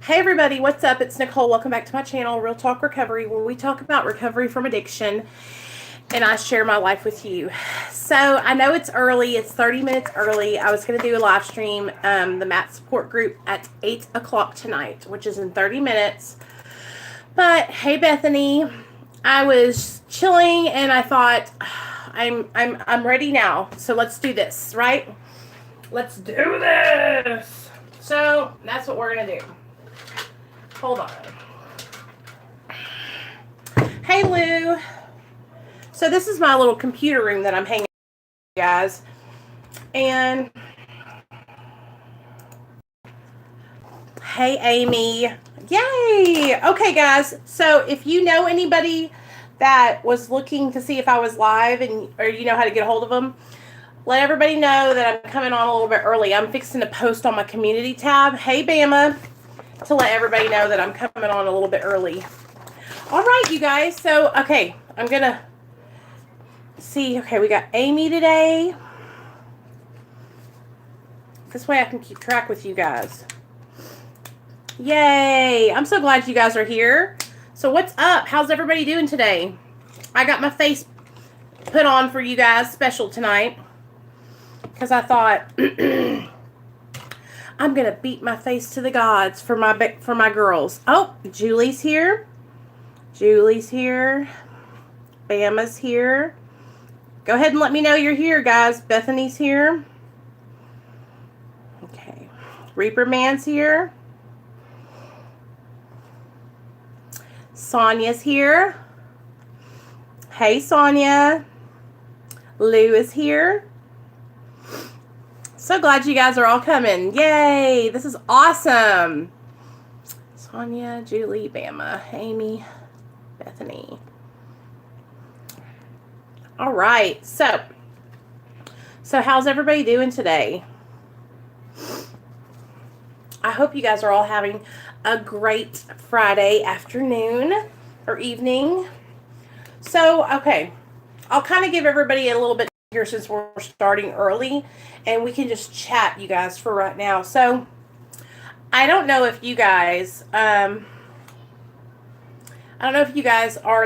Hey everybody, what's up? It's Nicole. Welcome back to my channel, Real Talk Recovery, where we talk about recovery from addiction and I share my life with you. So I know it's early. It's 30 minutes early. I was going to do a live stream, the MAT support group at 8 o'clock tonight, which is in 30 minutes. But hey, Bethany, I was chilling and I thought I'm ready now. So let's do this, right? Let's do this. So that's what we're going to do. Hold on. Hey, Lou. So this is my little computer room that I'm hanging out, guys. And hey, Amy. Yay. Okay, guys. So if you know anybody that was looking to see if I was live or you know how to get a hold of them, let everybody know that I'm coming on a little bit early. I'm fixing to post on my community tab. Hey, Bama. To let everybody know that I'm coming on a little bit early. All right, you guys. So, okay, I'm going to see. Okay, we got Amy today. This way I can keep track with you guys. Yay. I'm so glad you guys are here. So, what's up? How's everybody doing today? I got my face put on for you guys special tonight because I thought... I'm going to beat my face to the gods for my girls. Oh, Julie's here. Julie's here. Bama's here. Go ahead and let me know you're here, guys. Bethany's here. Okay. Reaper Man's here. Sonia's here. Hey, Sonia. Lou is here. So glad you guys are all coming. Yay. This is awesome. Sonia, Julie, Bama, Amy, Bethany. All right. So how's everybody doing today? I hope you guys are all having a great Friday afternoon or evening. So, okay. I'll kind of give everybody a little bit here since we're starting early and we can just chat, you guys, for right now. So I don't know if you guys are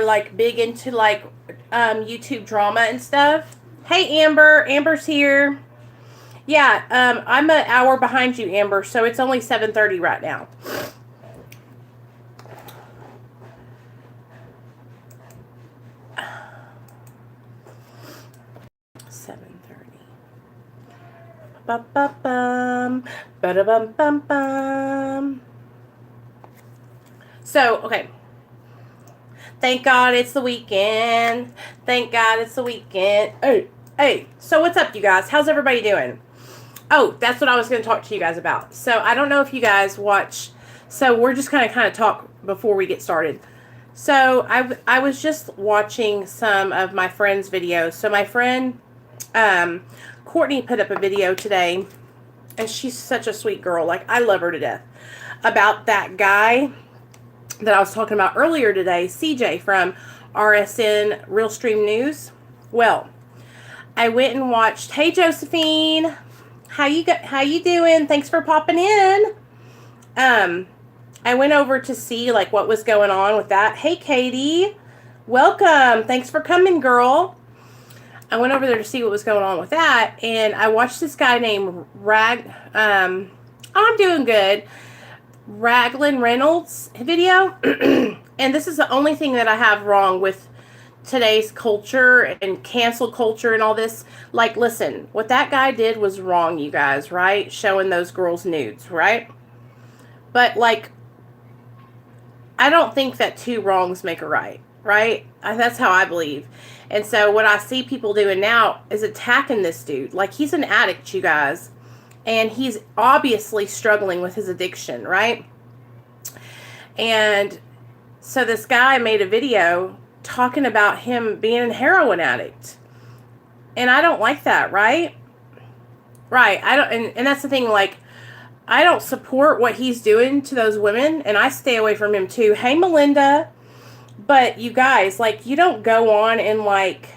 like big into like YouTube drama and stuff. Hey, Amber's here. Yeah, I'm an hour behind you, Amber, so it's only 7:30 right now. So, okay. Thank God it's the weekend. Thank God it's the weekend. Hey. So what's up, you guys? How's everybody doing? Oh, that's what I was going to talk to you guys about. So I don't know if you guys watch. So we're just kind of talk before we get started. So I was just watching some of my friend's videos. So my friend Courtney put up a video today, and she's such a sweet girl. Like, I love her to death. About that guy that I was talking about earlier today, CJ from RSN Real Stream News. Well, I went and watched. Hey, Josephine, how you doing? Thanks for popping in. I went over to see like what was going on with that. Hey, Katie, welcome. Thanks for coming, girl. I went over there to see what was going on with that, and I watched this guy named I'm doing good. Raglan Reynolds video. And this is the only thing that I have wrong with today's culture and cancel culture and all this. Like, listen, what that guy did was wrong, you guys, right? Showing those girls nudes, right? But, like, I don't think that two wrongs make a right, right? That's how I believe. And so what I see people doing now is attacking this dude. Like, he's an addict, you guys. And he's obviously struggling with his addiction, right? And so this guy made a video talking about him being a heroin addict. And I don't like that, right? Right. I don't, and that's the thing, like, I don't support what he's doing to those women, and I stay away from him too. Hey, Melinda. But you guys, like, you don't go on and, like,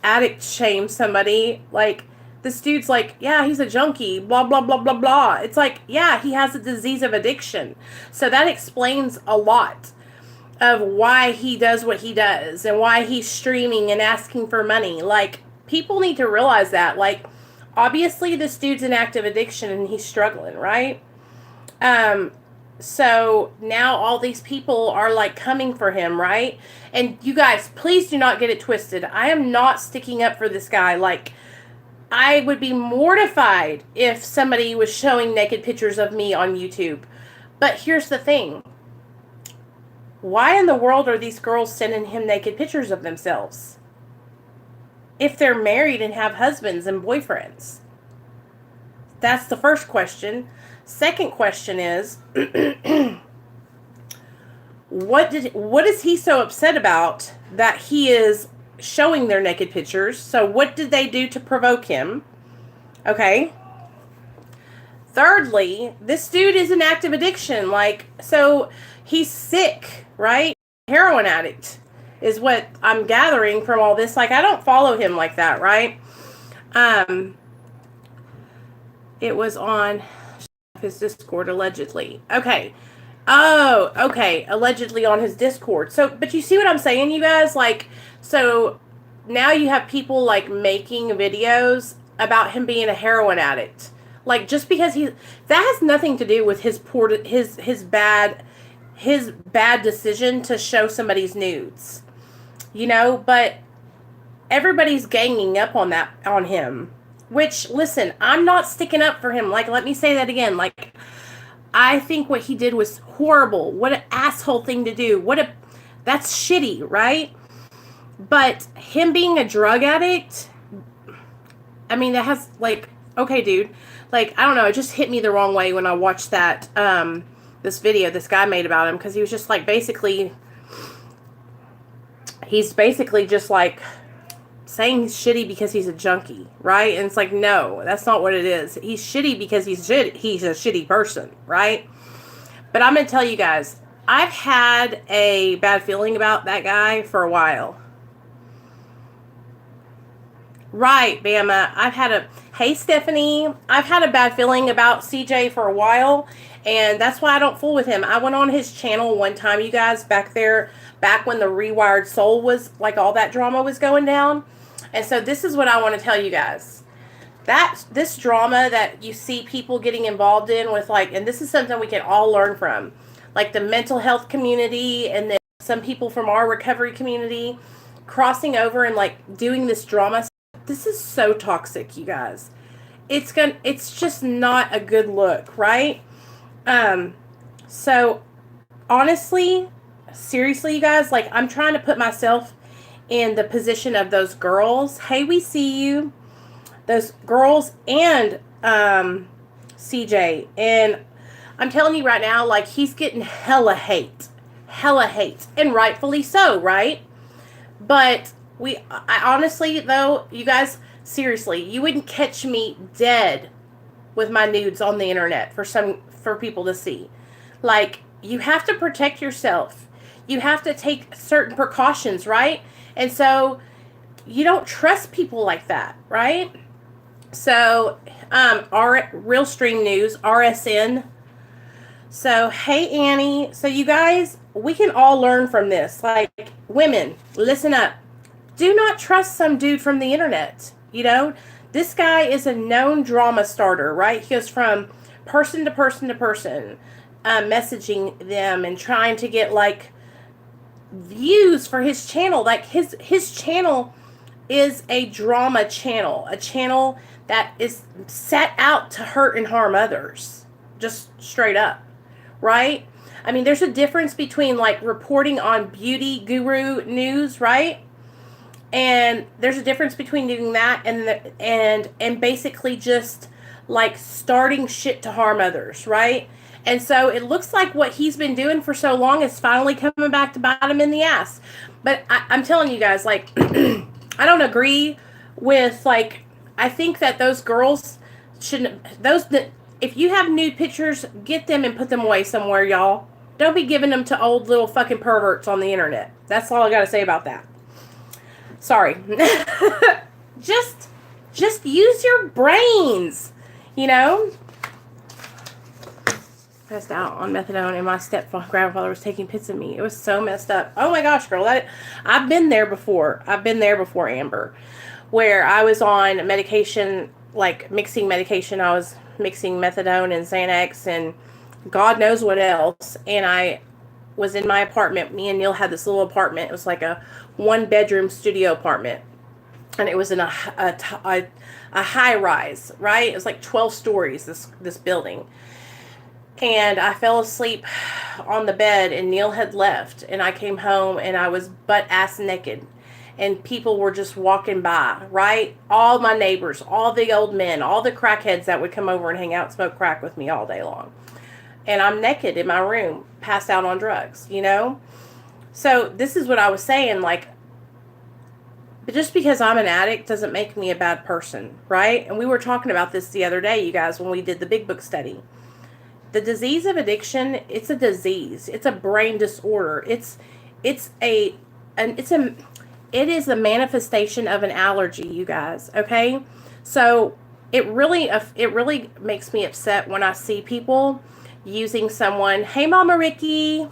addict shame somebody. Like, this dude's like, yeah, he's a junkie, blah, blah, blah, blah, blah. It's like, yeah, he has a disease of addiction. So that explains a lot of why he does what he does and why he's streaming and asking for money. Like, people need to realize that. Like, obviously this dude's in active addiction and he's struggling, right? So now all these people are like coming for him, right? And you guys, please do not get it twisted. I am not sticking up for this guy. Like, I would be mortified if somebody was showing naked pictures of me on YouTube. But here's the thing. Why in the world are these girls sending him naked pictures of themselves? If they're married and have husbands and boyfriends. That's the first question. Second question is, what is he so upset about that he is showing their naked pictures? So what did they do to provoke him? Okay. Thirdly, this dude is an active addiction. Like, so he's sick, right? Heroin addict is what I'm gathering from all this. Like, I don't follow him like that, right? It was on his Discord, allegedly. Okay. Oh, okay. Allegedly on his Discord. So, but you see what I'm saying, you guys? Like, so now you have people like making videos about him being a heroin addict. Like, just because that has nothing to do with his bad decision to show somebody's nudes. You know, but everybody's ganging up on him. Which, listen, I'm not sticking up for him. Like, let me say that again. Like, I think what he did was horrible. What an asshole thing to do. That's shitty, right? But him being a drug addict, I mean, that has, like, okay, dude. Like, I don't know, it just hit me the wrong way when I watched that, this video this guy made about him. Because he was just, like, he's basically just, like, saying he's shitty because he's a junkie, right? And it's like, no, that's not what it is. He's shitty because he's a shitty person, right? But I'm going to tell you guys, I've had a bad feeling about that guy for a while. Right, Bama. Hey, Stephanie. I've had a bad feeling about CJ for a while, and that's why I don't fool with him. I went on his channel one time, you guys, back when the Rewired Soul was, like, all that drama was going down. And so this is what I want to tell you guys. This drama that you see people getting involved in with, like, and this is something we can all learn from, like the mental health community and then some people from our recovery community crossing over and, like, doing this drama. This is so toxic, you guys. It's just not a good look, right? So honestly, seriously, you guys, like, I'm trying to put myself in the position of those girls. Hey, we see you. Those girls and CJ. And I'm telling you right now, like, he's getting hella hate. And rightfully so, right? But I honestly, though, you guys, seriously, you wouldn't catch me dead with my nudes on the internet for people to see. Like, you have to protect yourself. You have to take certain precautions, right? And so you don't trust people like that, right? So, our Real Stream News, RSN. So, hey, Annie. So, you guys, we can all learn from this. Like, women, listen up. Do not trust some dude from the internet. You know, this guy is a known drama starter, right? He goes from person to person to person, messaging them and trying to get, like, views for his channel. Like, his channel is a drama channel, a channel that is set out to hurt and harm others, just straight up, right? I mean, there's a difference between, like, reporting on beauty guru news, right? And there's a difference between doing that and basically just, like, starting shit to harm others, right? And so it looks like what he's been doing for so long is finally coming back to bite him in the ass. But I'm telling you guys, like, I don't agree with, like, I think that those girls shouldn't, if you have nude pictures, get them and put them away somewhere, y'all. Don't be giving them to old little fucking perverts on the internet. That's all I got to say about that. Sorry. Just Just use your brains, you know? Passed out on methadone and my step-grandfather was taking pits of me. It was so messed up. Oh my gosh, girl. I've been there before. Amber, where I was on medication, like mixing medication. I was mixing methadone and Xanax and God knows what else. And I was in my apartment. Me and Neil had this little apartment. It was like a 1-bedroom studio apartment. And it was in a high rise, right? It was like 12 stories, this building. And I fell asleep on the bed and Neil had left. And I came home and I was butt-ass naked. And people were just walking by, right? All my neighbors, all the old men, all the crackheads that would come over and hang out and smoke crack with me all day long. And I'm naked in my room, passed out on drugs, you know? So this is what I was saying, like, just because I'm an addict doesn't make me a bad person, right? And we were talking about this the other day, you guys, when we did the Big Book study. The disease of addiction, it's a disease. It's a brain disorder. It is a manifestation of an allergy, you guys, okay? So it really makes me upset when I see people using someone, hey, Mama Ricky.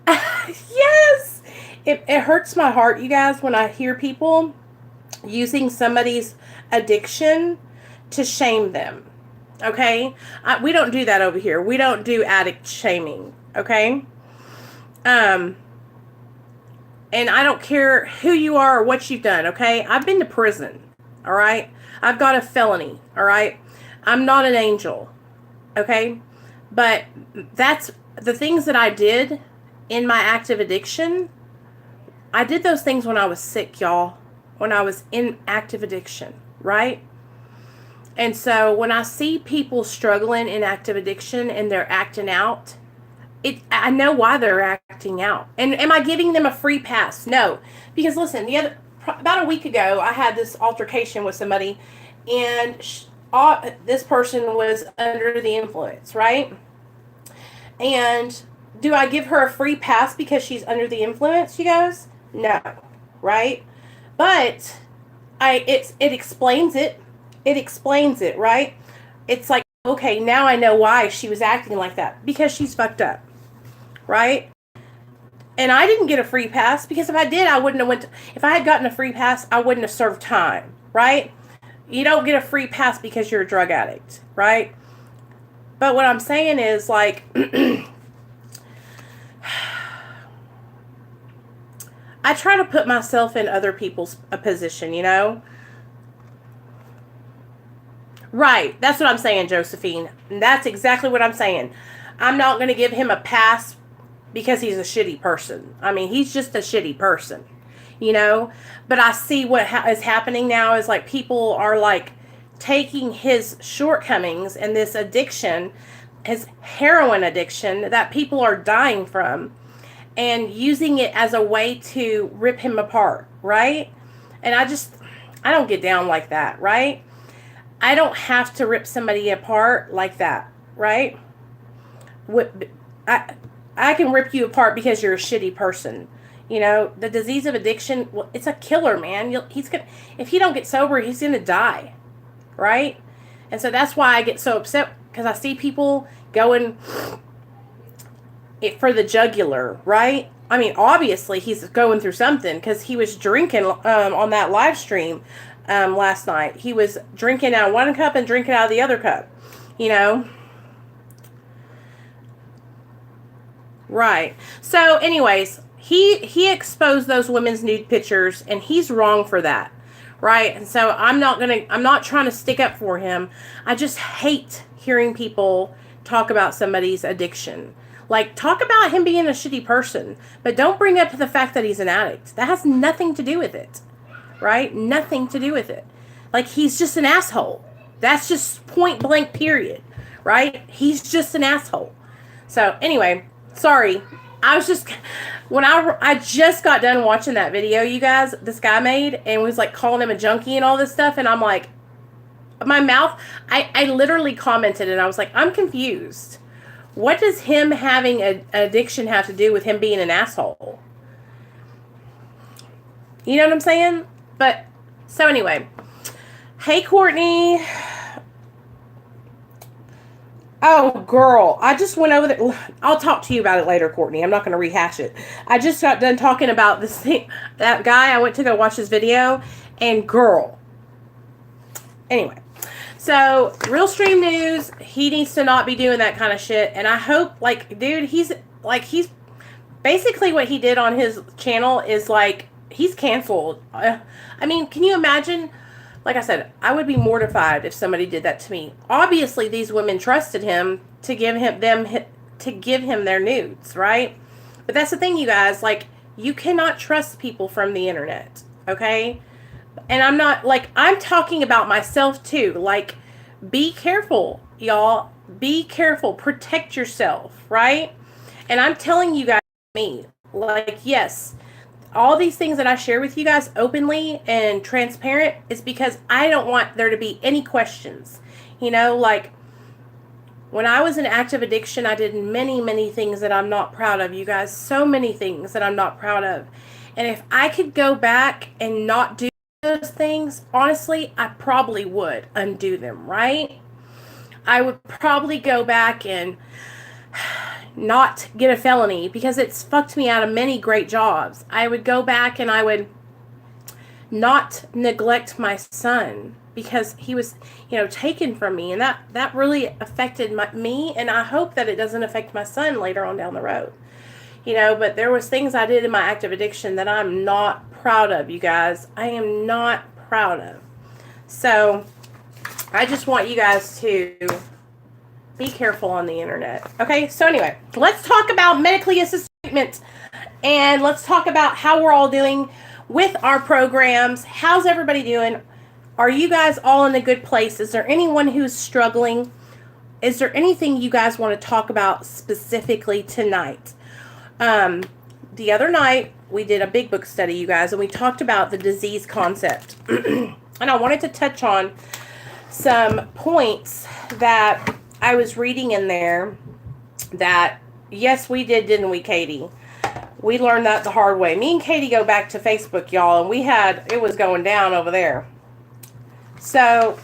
Yes! It hurts my heart, you guys, when I hear people using somebody's addiction to shame them, okay? We don't do that over here. We don't do addict shaming, okay? And I don't care who you are or what you've done, okay? I've been to prison, all right? I've got a felony, all right? I'm not an angel, okay? But that's the things that I did in my active addiction. I did those things when I was sick, y'all. When I was in active addiction, right? And so when I see people struggling in active addiction and they're acting out, I know why they're acting out. And am I giving them a free pass? No. Because listen, about a week ago, I had this altercation with somebody, and this person was under the influence, right? And do I give her a free pass because she's under the influence, you guys? No, right? But it explains it. It explains it, right? It's like, okay, now I know why she was acting like that. Because she's fucked up, right? And I didn't get a free pass because if I did, I wouldn't have if I had gotten a free pass, I wouldn't have served time, right? You don't get a free pass because you're a drug addict, right? But what I'm saying is, like, I try to put myself in other people's position, you know? Right. That's what I'm saying, Josephine. That's exactly what I'm saying. I'm not going to give him a pass because he's a shitty person. I mean, he's just a shitty person, you know? But I see what is happening now is, like, people are, like, taking his shortcomings and this addiction, his heroin addiction that people are dying from, and using it as a way to rip him apart, right? And I don't get down like that, right? I don't have to rip somebody apart like that, right? I can rip you apart because you're a shitty person. You know, the disease of addiction, well, it's a killer, man. If he don't get sober, he's going to die, right? And so that's why I get so upset, because I see people going for the jugular, right? I mean, obviously he's going through something, because he was drinking on that live stream last night. He was drinking out of one cup and drinking out of the other cup, you know? Right. So anyways, he exposed those women's nude pictures, and he's wrong for that. Right? And so I'm not trying to stick up for him. I just hate hearing people talk about somebody's addiction. Like, talk about him being a shitty person, but don't bring up the fact that he's an addict. That has nothing to do with it. Right? Nothing to do with it. Like, he's just an asshole. That's just point blank period. Right? He's just an asshole. So anyway, sorry. I was just, when I just got done watching that video, you guys, this guy made, and was like calling him a junkie and all this stuff, and I'm like, my mouth, I literally commented, and I was like, I'm confused. What does him having an addiction have to do with him being an asshole? You know what I'm saying? But So anyway, hey, Courtney. Oh, girl, I just went over there. I'll talk to you about it later, Courtney. I'm not going to rehash it. I just got done talking about this thing. That guy, I went to go watch his video, and girl. Anyway, so Realstream News, he needs to not be doing that kind of shit. And I hope, like, dude, he's basically what he did on his channel is like, he's canceled. I mean, can you imagine? Like I said, I would be mortified if somebody did that to me. Obviously, these women trusted him to give him their nudes, right? But that's the thing, you guys. Like, you cannot trust people from the internet, okay? And I'm not, like, I'm talking about myself too. Like, be careful, y'all. Be careful. Protect yourself, right? And I'm telling you guys, me, like, yes, all these things that I share with you guys openly and transparent is because I don't want there to be any questions. You know, like, when I was in active addiction, I did many, many things that I'm not proud of, you guys. So many things that I'm not proud of. And if I could go back and not do those things, honestly, I probably would undo them, right? I would probably go back and not get a felony because it's fucked me out of many great jobs. I would go back and I would not neglect my son because he was, you know, taken from me, and that really affected me, and I hope that it doesn't affect my son later on down the road. You know, but there was things I did in my active addiction that I'm not proud of, you guys. I am not proud of. So I just want you guys to be careful on the internet. Okay, so anyway, let's talk about medically assisted treatment, and let's talk about how we're all doing with our programs. How's everybody doing? Are you guys all in a good place? Is there anyone who's struggling? Is there anything you guys want to talk about specifically tonight? The other night, we did a big book study, you guys, and we talked about the disease concept. And I wanted to touch on some points that I was reading in there that, yes, we did, didn't we, Katie? We learned that the hard way. Me and Katie go back to Facebook, y'all, and it was going down over there. So,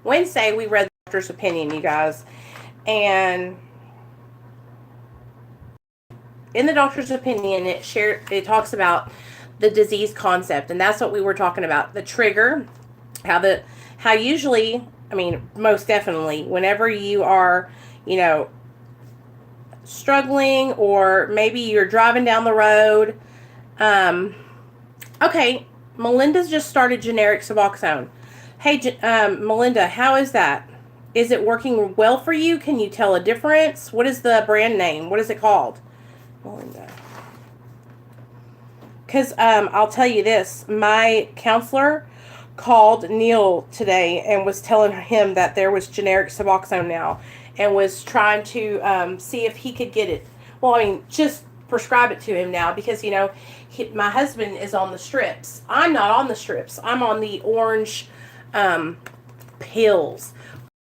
Wednesday, we read the doctor's opinion, you guys. And in the doctor's opinion, it talks about the disease concept, and that's what we were talking about. The trigger, how usually, I mean, most definitely, whenever you are, you know, struggling, or maybe you're driving down the road. Okay, Melinda's just started generic Suboxone. Hey, Melinda, how is that? Is it working well for you? Can you tell a difference? What is the brand name? What is it called? Melinda. Because I'll tell you this, my counselor called Neil today and was telling him that there was generic Suboxone now, and was trying to see if he could get it. Well, I mean, just prescribe it to him now, because, you know, my husband is on the strips. I'm not on the strips. I'm on the orange pills.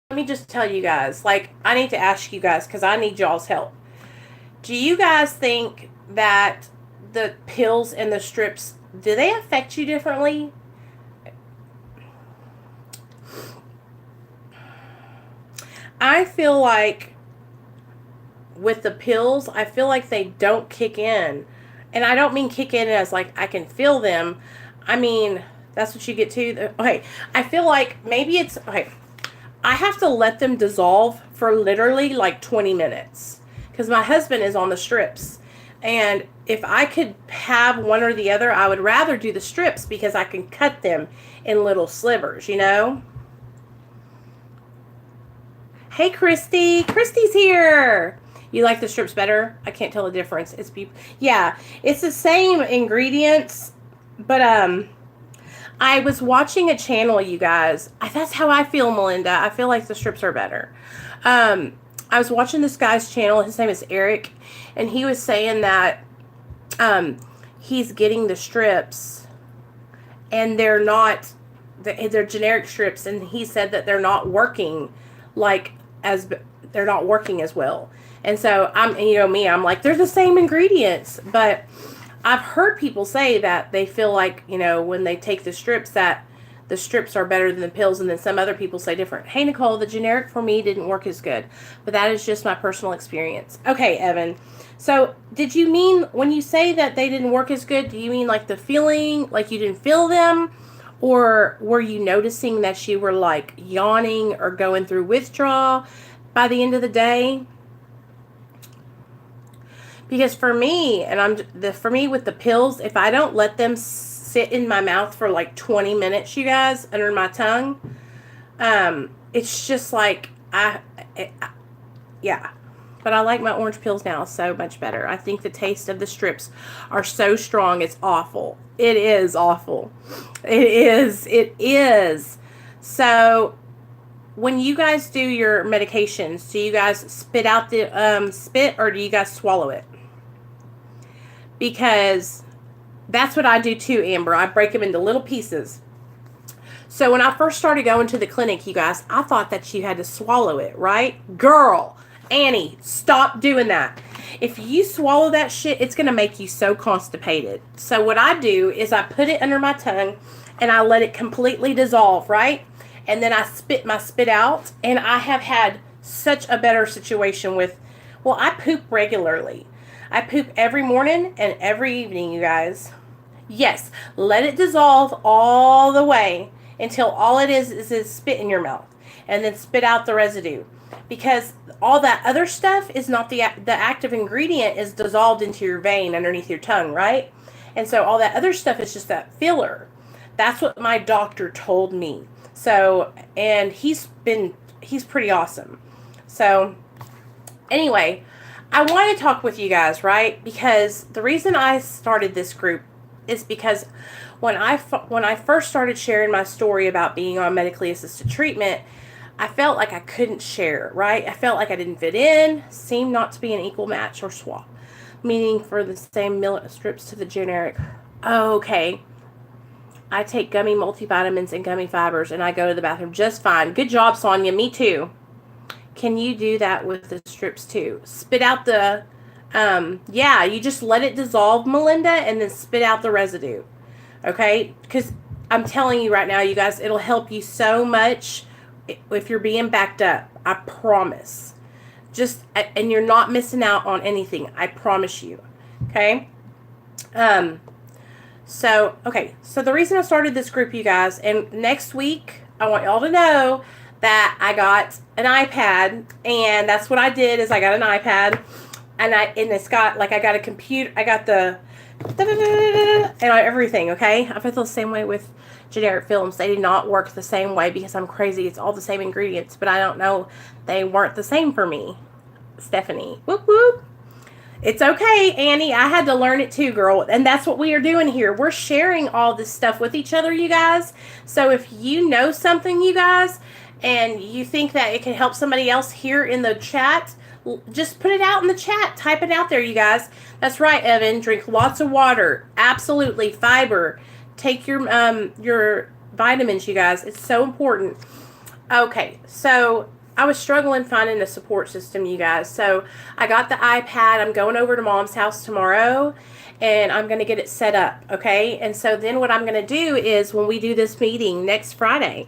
Let me just tell you guys, like, I need to ask you guys, because I need y'all's help. Do you guys think that the pills and the strips, do they affect you differently? I feel like with the pills, I feel like they don't kick in. And I don't mean kick in as like I can feel them. I mean, that's what you get to. Okay, I feel like maybe it's, okay, I have to let them dissolve for literally like 20 minutes. Because my husband is on the strips. And if I could have one or the other, I would rather do the strips, because I can cut them in little slivers, you know? Hey, Christy. Christy's here. You like the strips better? I can't tell the difference. Yeah, it's the same ingredients, but I was watching a channel, you guys. That's how I feel, Melinda. I feel like the strips are better. I was watching this guy's channel. His name is Eric, and he was saying that he's getting the strips, and they're generic strips, and he said that they're not working they're not working as well. And so I'm, you know me, I'm like, they're the same ingredients, but I've heard people say that they feel like, when they take the strips, that the strips are better than the pills, and then some other people say different. Hey, Nicole, the generic for me didn't work as good, but that is just my personal experience. Okay, Evan. So, did you mean, when you say that they didn't work as good, do you mean like the feeling, like you didn't feel them? Or were you noticing that you were like yawning or going through withdrawal by the end of the day? Because for me, for me with the pills, if I don't let them sit in my mouth for like 20 minutes, you guys, under my tongue, it's just like, yeah. But I like my orange pills now so much better. I think the taste of the strips are so strong, it's awful. It is awful. It is. So, when you guys do your medications, do you guys spit out the spit, or do you guys swallow it? Because that's what I do too, Amber. I break them into little pieces. So when I first started going to the clinic, you guys, I thought that you had to swallow it, right? Girl, Annie, stop doing that. If you swallow that shit, it's going to make you so constipated. So what I do is I put it under my tongue and I let it completely dissolve, right? And then I spit my spit out, and I have had such a better situation with, I poop regularly. I poop every morning and every evening, you guys. Yes, let it dissolve all the way until all it is spit in your mouth, and then spit out the residue. Because all that other stuff is not the active ingredient is dissolved into your vein underneath your tongue, right? And so all that other stuff is just that filler. That's what my doctor told me. So, and he's pretty awesome. So, anyway, I want to talk with you guys, right? Because the reason I started this group is because when I first started sharing my story about being on medically assisted treatment, I felt like I couldn't share, right? I felt like I didn't fit in, seemed not to be an equal match or swap, meaning for the same strips to the generic. Okay. I take gummy multivitamins and gummy fibers, and I go to the bathroom just fine. Good job, Sonia. Me too. Can you do that with the strips too? Spit out the, you just let it dissolve, Melinda, and then spit out the residue. Okay? Because I'm telling you right now, you guys, it'll help you so much if you're being backed up. I promise. And you're not missing out on anything. I promise you. Okay? So the reason I started this group, you guys, and next week, I want y'all to know that I got an iPad, and that's what I did is I got an iPad, and it's got, like, I got a computer, I got the, and everything, okay? I feel the same way with generic films. They did not work the same way because I'm crazy. It's all the same ingredients, but I don't know, they weren't the same for me. Stephanie, whoop whoop. It's okay, Annie. I had to learn it too, girl. And that's what we are doing here. We're sharing all this stuff with each other, you guys. So if you know something, you guys, and you think that it can help somebody else here in the chat, just put it out in the chat. Type it out there, you guys. That's right, Evan. Drink lots of water. Absolutely. Fiber. Take your vitamins, you guys. It's so important. Okay, so I was struggling finding a support system, you guys. So I got the iPad. I'm going over to Mom's house tomorrow, and I'm going to get it set up, okay? And so then what I'm going to do is when we do this meeting next Friday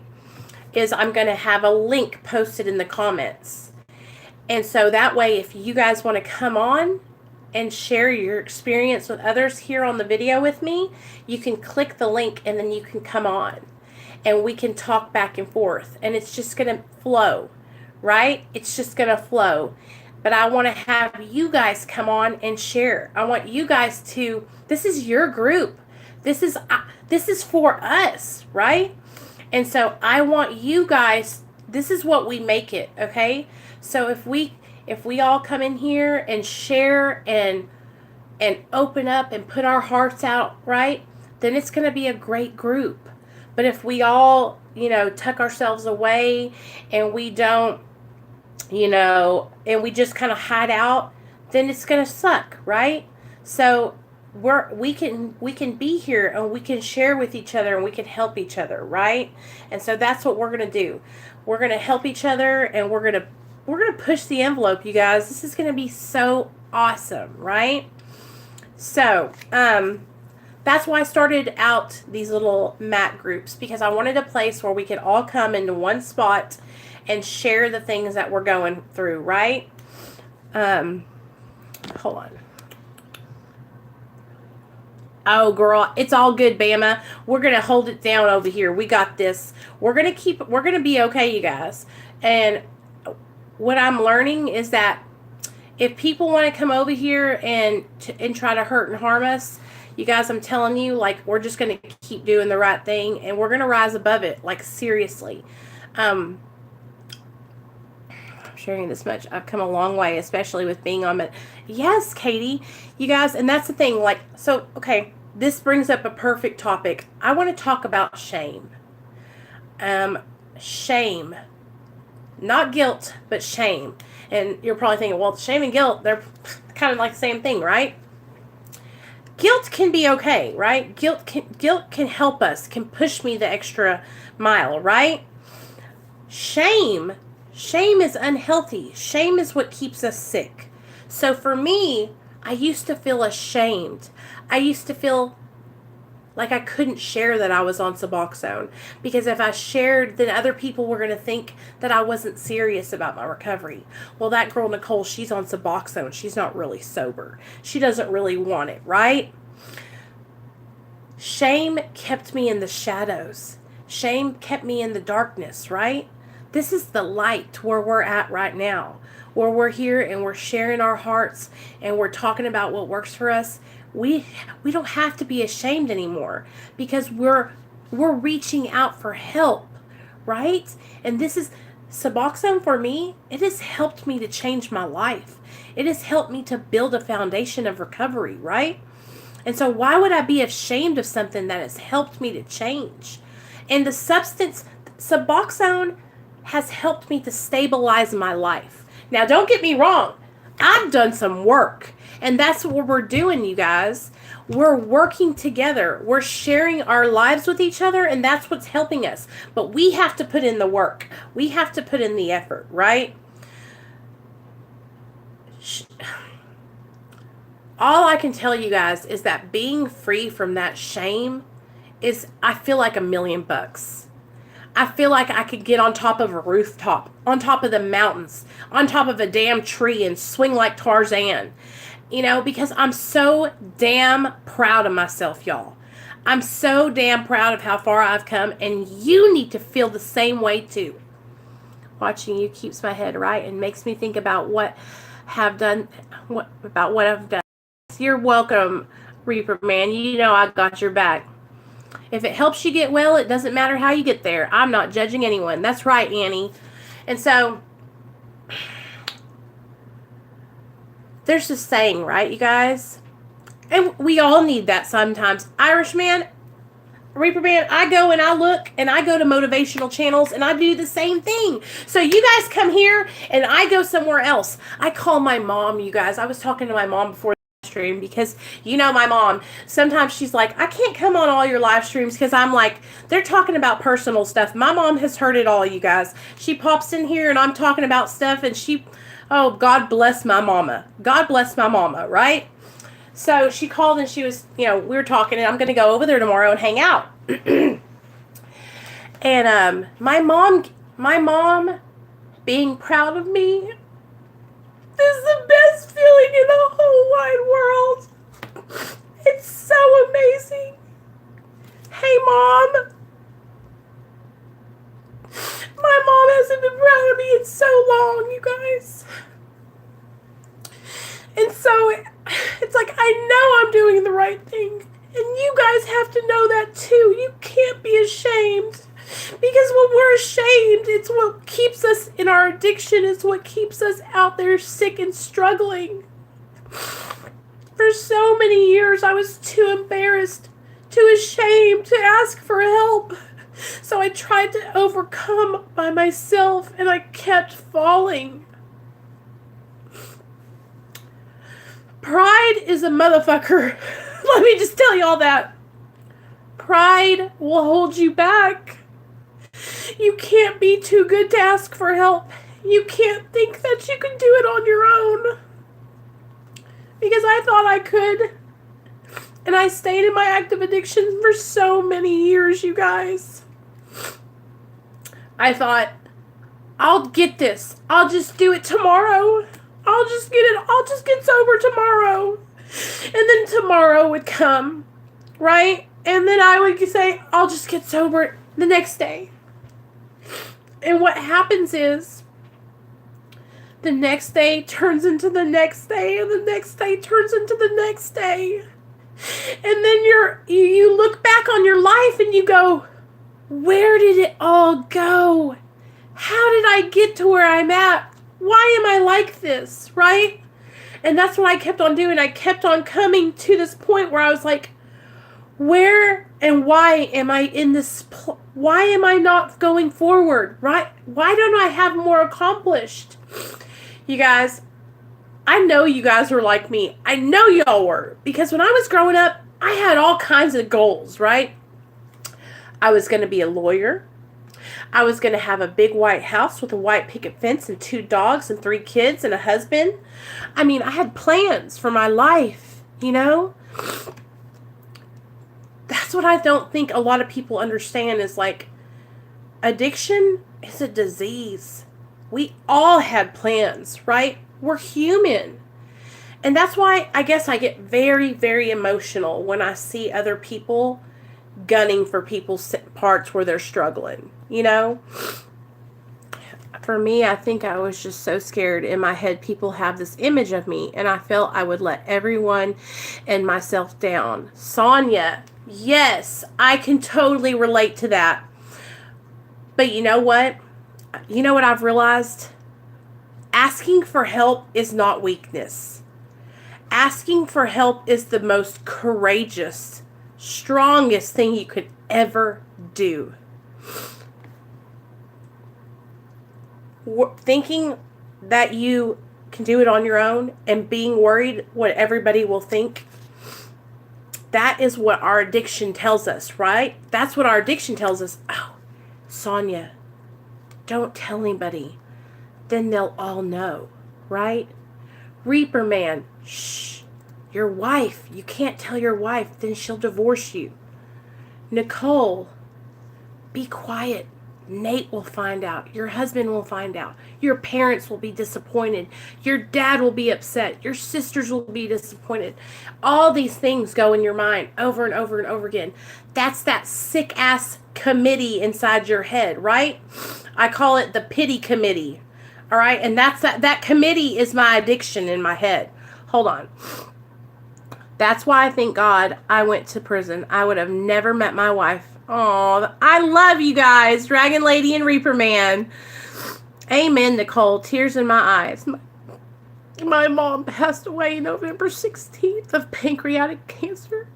is I'm going to have a link posted in the comments. And so that way, if you guys want to come on and share your experience with others here on the video with me, you can click the link and then you can come on. And we can talk back and forth. And it's just going to flow. Right? It's just going to flow. But I want to have you guys come on and share. I want you guys to, this is your group. This is for us, right? And so I want you guys, this is what we make it, okay? So if we all come in here and share and open up and put our hearts out, right? Then it's going to be a great group. But if we all, tuck ourselves away and we don't, and we just kind of hide out, then it's going to suck, right? So we can be here and we can share with each other and we can help each other, right? And so that's what we're going to do. We're going to help each other, and we're going to push the envelope, you guys. This is going to be so awesome, right? So, that's why I started out these little mat groups, because I wanted a place where we could all come into one spot and share the things that we're going through, right? Hold on. Oh, girl, it's all good, Bama. We're going to hold it down over here. We got this. We're going to be okay, you guys. And what I'm learning is that if people want to come over here and try to hurt and harm us, you guys, I'm telling you, like, we're just going to keep doing the right thing, and we're going to rise above it, like, seriously. I'm sharing this much. I've come a long way, especially with being on it. Yes, Katie, you guys, and that's the thing, like, so, okay, this brings up a perfect topic. I want to talk about shame. Shame. Not guilt, but shame. And you're probably thinking, well, shame and guilt, they're kind of like the same thing, right? Guilt can be okay, right? Guilt can help us, can push me the extra mile, right? Shame is unhealthy. Shame is what keeps us sick. So for me, I used to feel ashamed. I used to feel like I couldn't share that I was on Suboxone, because if I shared, then other people were going to think that I wasn't serious about my recovery. Well, that girl, Nicole, she's on Suboxone. She's not really sober. She doesn't really want it, right? Shame kept me in the shadows. Shame kept me in the darkness, right? This is the light where we're at right now, where we're here and we're sharing our hearts and we're talking about what works for us. We don't have to be ashamed anymore, because we're reaching out for help, right? And this is Suboxone for me. It has helped me to change my life. It has helped me to build a foundation of recovery, right? And so why would I be ashamed of something that has helped me to change? And the substance, Suboxone, has helped me to stabilize my life. Now, don't get me wrong. I've done some work. And that's what we're doing, you guys. We're working together. We're sharing our lives with each other, and that's what's helping us. But we have to put in the work. We have to put in the effort, right? All I can tell you guys is that being free from that shame is, I feel like $1,000,000. I feel like I could get on top of a rooftop, on top of the mountains, on top of a damn tree and swing like Tarzan. You know, because I'm so damn proud of myself, y'all. I'm so damn proud of how far I've come, and you need to feel the same way too. Watching you keeps my head right and makes me think about what I've done. You're welcome, Reaper Man. You know I got your back. If it helps you get well, it doesn't matter how you get there. I'm not judging anyone. That's right, Annie. And so there's this saying, right, you guys? And we all need that sometimes. Irishman, Reaper Man, I go and I look and I go to motivational channels and I do the same thing. So you guys come here and I go somewhere else. I call my mom, you guys. I was talking to my mom before the stream, because you know my mom, sometimes she's like, I can't come on all your live streams because I'm like, they're talking about personal stuff. My mom has heard it all, you guys. She pops in here and I'm talking about stuff, and oh, God bless my mama. God bless my mama, right? So she called and she was, we were talking, and I'm going to go over there tomorrow and hang out. And my mom being proud of me is the best feeling in the whole wide world. It's so amazing. Hey, Mom. My mom hasn't been proud of me in so long, you guys. And so it's like, I know I'm doing the right thing. And you guys have to know that too. You can't be ashamed. Because when we're ashamed, it's what keeps us in our addiction. It's what keeps us out there sick and struggling. For so many years, I was too embarrassed, too ashamed to ask for help. So I tried to overcome by myself, and I kept falling. Pride is a motherfucker. Let me just tell you all that. Pride will hold you back. You can't be too good to ask for help. You can't think that you can do it on your own. Because I thought I could. And I stayed in my active addiction for so many years, you guys. I thought, I'll get this. I'll just do it tomorrow. I'll just get sober tomorrow. And then tomorrow would come, right? And then I would say, I'll just get sober the next day. And what happens is, the next day turns into the next day, and the next day turns into the next day. And then you look back on your life and you go, where did it all go? How did I get to where I'm at? Why am I like this, right? And that's what I kept on doing. I kept on coming to this point where I was like, where and why am I in this? Why am I not going forward, right? Why don't I have more accomplished? You guys, I know you guys were like me. I know y'all were. Because when I was growing up, I had all kinds of goals, right? I was going to be a lawyer. I was going to have a big white house with a white picket fence and 2 dogs and 3 kids and a husband. I mean, I had plans for my life, you know? That's what I don't think a lot of people understand is like, addiction is a disease. We all had plans, right? We're human. And that's why I guess I get very, very emotional when I see other people gunning for people's parts where they're struggling, you know? For me, I think I was just so scared. In my head, people have this image of me, and I felt I would let everyone and myself down. Sonia, yes, I can totally relate to that. But you know what? You know what I've realized? Asking for help is not weakness. Asking for help is the most courageous, strongest thing you could ever do. Thinking that you can do it on your own and being worried what everybody will think, that is what our addiction tells us, right? That's what our addiction tells us. Oh, Sonia, don't tell anybody. Then they'll all know, right? Reaper man, shh. Your wife, you can't tell your wife, then she'll divorce you. Nicole, be quiet. Nate will find out. Your husband will find out. Your parents will be disappointed. Your dad will be upset. Your sisters will be disappointed. All these things go in your mind over and over and over again. That's that sick-ass committee inside your head, right? I call it the pity committee, all right? And that committee is my addiction in my head. Hold on. That's why I thank God I went to prison. I would have never met my wife. Oh, I love you guys, Dragon Lady and Reaper Man. Amen, Nicole. Tears in my eyes. My mom passed away November 16th of pancreatic cancer.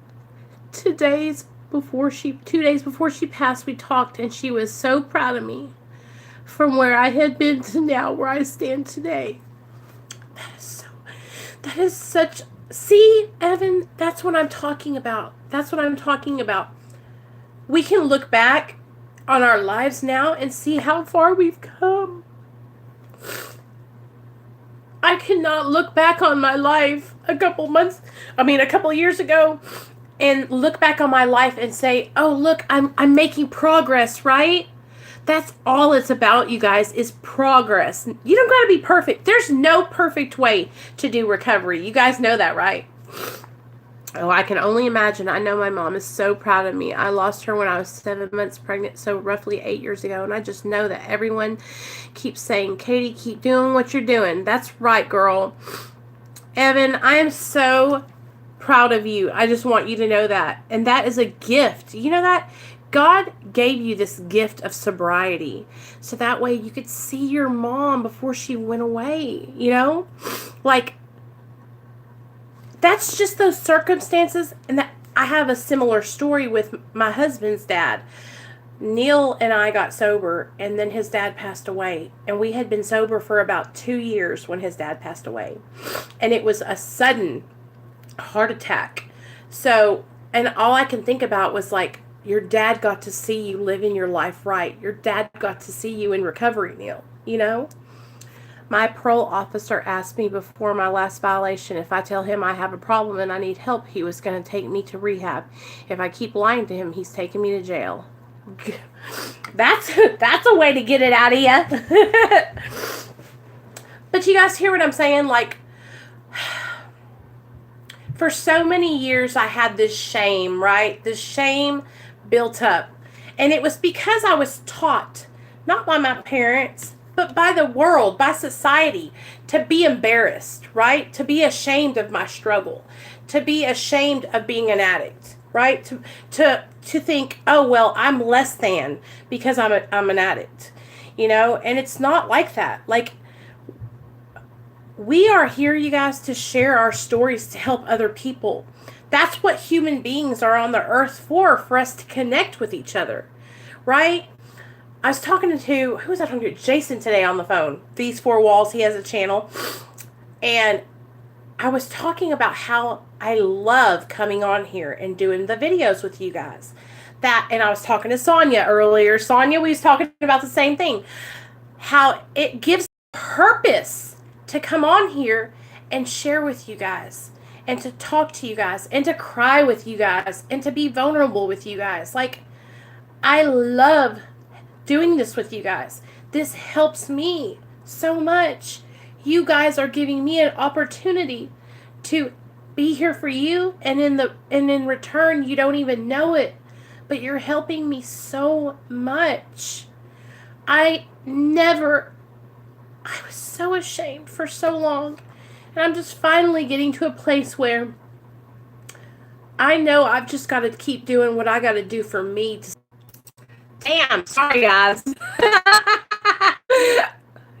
2 days before she passed, we talked, and she was so proud of me from where I had been to now where I stand today. That is such, see, Evan, that's what I'm talking about. That's what I'm talking about. We can look back on our lives now and see how far we've come. I cannot look back on my life a couple years ago and look back on my life and say, oh, look, I'm making progress, right? That's all it's about, you guys, is progress. You don't got to be perfect. There's no perfect way to do recovery. You guys know that, right? Oh, I can only imagine. I know my mom is so proud of me. I lost her when I was 7 months pregnant, so roughly 8 years ago. And I just know that everyone keeps saying, Katie, keep doing what you're doing. That's right, girl. Evan, I am so proud of you. I just want you to know that. And that is a gift. You know that? God gave you this gift of sobriety. So that way you could see your mom before she went away. You know? Like, that's just those circumstances. And that I have a similar story with my husband's dad. Neil and I got sober, and then his dad passed away. And we had been sober for about 2 years when his dad passed away. And it was a sudden heart attack. So, and all I can think about was like, your dad got to see you living your life right. Your dad got to see you in recovery, Neil. You know? My parole officer asked me before my last violation if I tell him I have a problem and I need help, he was going to take me to rehab. If I keep lying to him, he's taking me to jail. That's a way to get it out of you. But you guys hear what I'm saying? Like, for so many years I had this shame, right? This shame built up. And it was because I was taught, not by my parents, but by the world, by society, to be embarrassed, right? To be ashamed of my struggle, to be ashamed of being an addict, right? To think, oh, well, I'm less than because I'm an addict, you know? And it's not like that. Like, we are here, you guys, to share our stories to help other people. That's what human beings are on the earth for us to connect with each other, right? I was talking to, who was I talking to? Jason today on the phone. These Four Walls, he has a channel. And I was talking about how I love coming on here and doing the videos with you guys. And I was talking to Sonia earlier. Sonia, we was talking about the same thing. How it gives purpose to come on here and share with you guys. And to talk to you guys. And to cry with you guys. And to be vulnerable with you guys. Like, I love doing this with you guys. This helps me so much. You guys are giving me an opportunity to be here for you, and in return you don't even know it, but you're helping me so much. I was so ashamed for so long, and I'm just finally getting to a place where I know I've just got to keep doing what I got to do for me. Damn, sorry guys.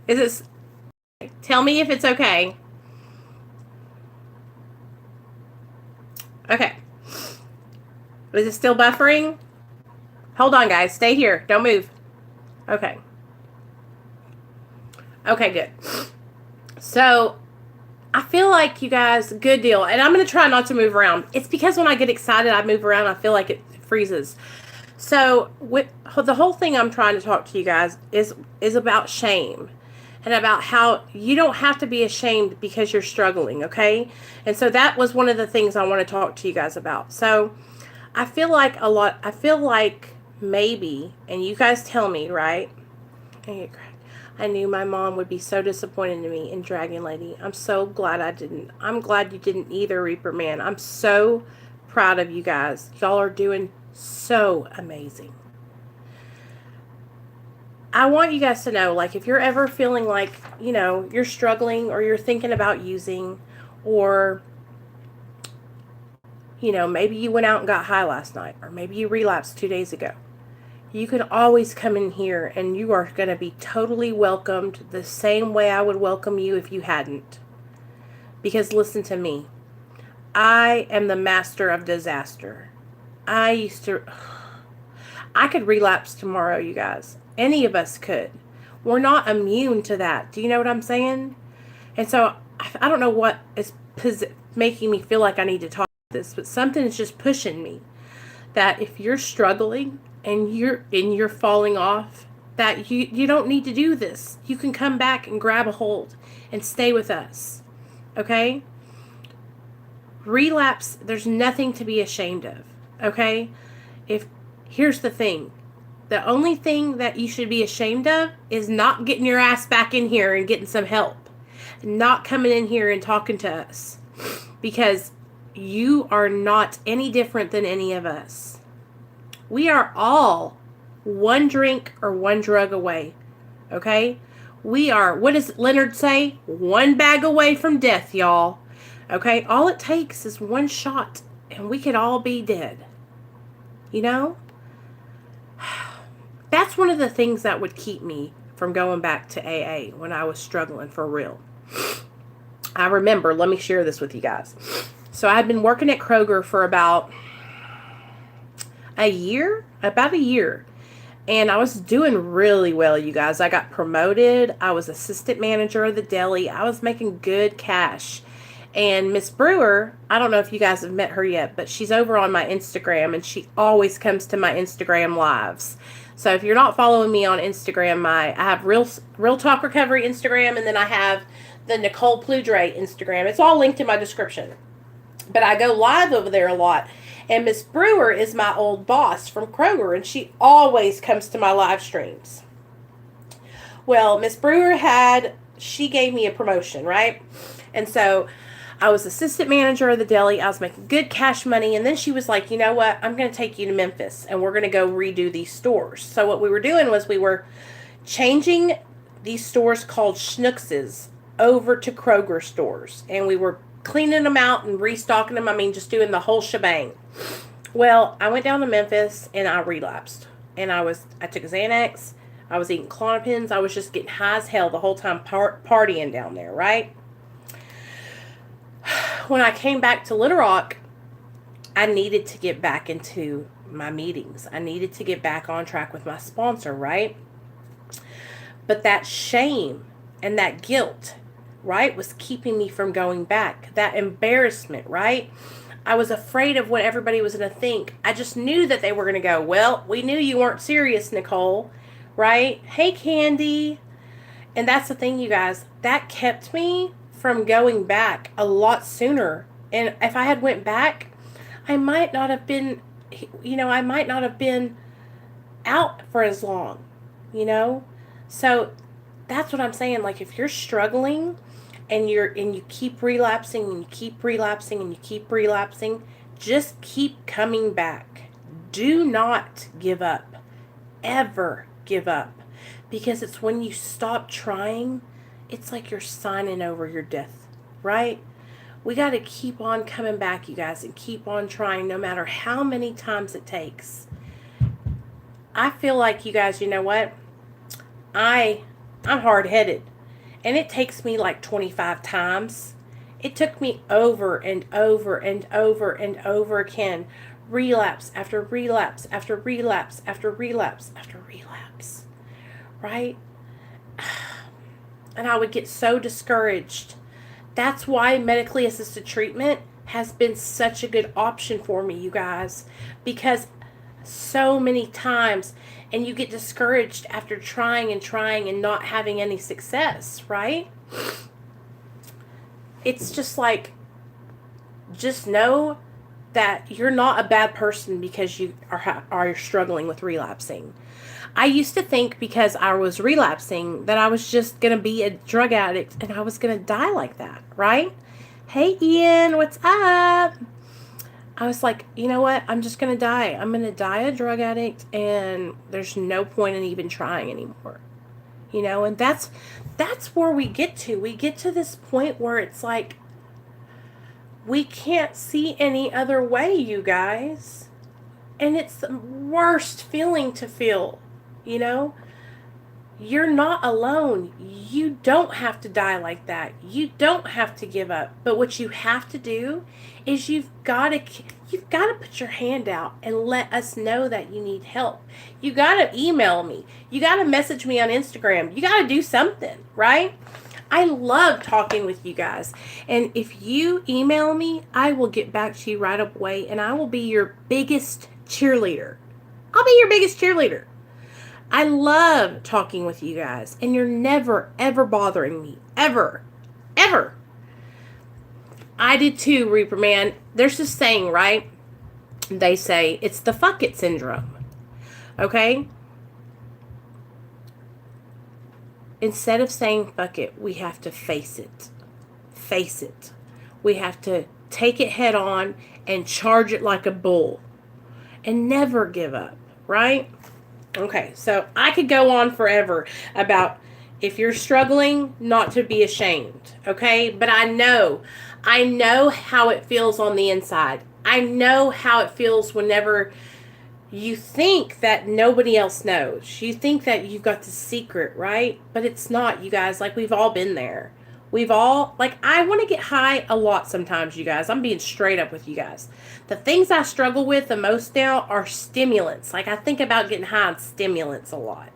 Is this? Tell me if it's okay. Okay. Is it still buffering? Hold on, guys. Stay here. Don't move. Okay. Okay, good. So, I feel like you guys, good deal. And I'm going to try not to move around. It's because when I get excited, I move around. I feel like it freezes. So, the whole thing I'm trying to talk to you guys is about shame. And about how you don't have to be ashamed because you're struggling, okay? And so that was one of the things I want to talk to you guys about. So I feel like maybe, and you guys tell me, right? I knew my mom would be so disappointed in me in Dragon Lady. I'm so glad I didn't. I'm glad you didn't either, Reaper Man. I'm so proud of you guys. Y'all are doing so amazing. I want you guys to know, like, if you're ever feeling like, you know, you're struggling or you're thinking about using, or, you know, maybe you went out and got high last night, or maybe you relapsed 2 days ago, you can always come in here and you are going to be totally welcomed the same way I would welcome you if you hadn't. Because listen to me. I am the master of disaster. I could relapse tomorrow, you guys. Any of us could. We're not immune to that. Do you know what I'm saying? And so, I don't know what is making me feel like I need to talk about this, but something is just pushing me. That if you're struggling and you're falling off, that you don't need to do this. You can come back and grab a hold and stay with us. Okay? Relapse, there's nothing to be ashamed of. Okay? Here's the thing. The only thing that you should be ashamed of is not getting your ass back in here and getting some help. Not coming in here and talking to us. Because you are not any different than any of us. We are all one drink or one drug away. Okay? We are, what does Leonard say? One bag away from death, y'all. Okay? All it takes is one shot and we could all be dead. You know? That's one of the things that would keep me from going back to AA when I was struggling for real. I remember, let me share this with you guys. So I had been working at Kroger for about a year. And I was doing really well, you guys. I got promoted. I was assistant manager of the deli. I was making good cash. And Miss Brewer, I don't know if you guys have met her yet, but she's over on my Instagram, and she always comes to my Instagram lives. So if you're not following me on Instagram, I have Real Talk Recovery Instagram, and then I have the Nicole Pludre Instagram. It's all linked in my description. But I go live over there a lot. And Miss Brewer is my old boss from Kroger, and she always comes to my live streams. Well, Miss Brewer she gave me a promotion, right? And so I was assistant manager of the deli. I was making good cash money. And then she was like, you know what? I'm going to take you to Memphis, and we're going to go redo these stores. So what we were doing was we were changing these stores called Schnucks's over to Kroger stores. And we were cleaning them out and restocking them. I mean, just doing the whole shebang. Well, I went down to Memphis, and I relapsed. And I took Xanax. I was eating Klonopins. I was just getting high as hell the whole time partying down there, right? When I came back to Little Rock, I needed to get back into my meetings. I needed to get back on track with my sponsor, right? But that shame and that guilt, right, was keeping me from going back. That embarrassment, right? I was afraid of what everybody was going to think. I just knew that they were going to go, well, we knew you weren't serious, Nicole, right? Hey, Candy. And that's the thing, you guys. That kept me from going back a lot sooner. And if I had went back, I might not have been, I might not have been out for as long, So that's what I'm saying. Like, if you're struggling and you keep relapsing and you keep relapsing and you keep relapsing, just keep coming back. Do not give up. Ever give up. Because it's when you stop trying, it's like you're signing over your death, right? We got to keep on coming back, you guys, and keep on trying no matter how many times it takes. I feel like, you guys, you know what? I'm hard-headed, and it takes me like 25 times. It took me over and over and over and over again, relapse after relapse after relapse after relapse after relapse, right? And I would get so discouraged. That's why medically assisted treatment has been such a good option for me, you guys. Because so many times, and you get discouraged after trying and not having any success, right? It's just like, just know that you're not a bad person because you are struggling with relapsing. I used to think because I was relapsing that I was just going to be a drug addict and I was going to die like that, right? Hey, Ian, what's up? I was like, you know what? I'm just going to die. I'm going to die a drug addict, and there's no point in even trying anymore. And that's where we get to. We get to this point where it's like, we can't see any other way, you guys. And it's the worst feeling to feel, You're not alone. You don't have to die like that. You don't have to give up. But what you have to do is you've got to put your hand out and let us know that you need help. You got to email me. You got to message me on Instagram. You got to do something, right? I love talking with you guys. And if you email me, I will get back to you right away, and I will be your biggest cheerleader. I'll be your biggest cheerleader. I love talking with you guys, and you're never, ever bothering me. Ever. Ever. I did too, Reaper Man. There's this saying, right? They say it's the fuck it syndrome. Okay? Instead of saying fuck it, we have to face it. Face it. We have to take it head on and charge it like a bull. And never give up, right? Okay, so I could go on forever about if you're struggling, not to be ashamed, okay? But I know how it feels on the inside. I know how it feels whenever you think that nobody else knows. You think that you've got the secret, right? But it's not, you guys. Like, we've all been there. I want to get high a lot sometimes, you guys. I'm being straight up with you guys. The things I struggle with the most now are stimulants. Like, I think about getting high on stimulants a lot.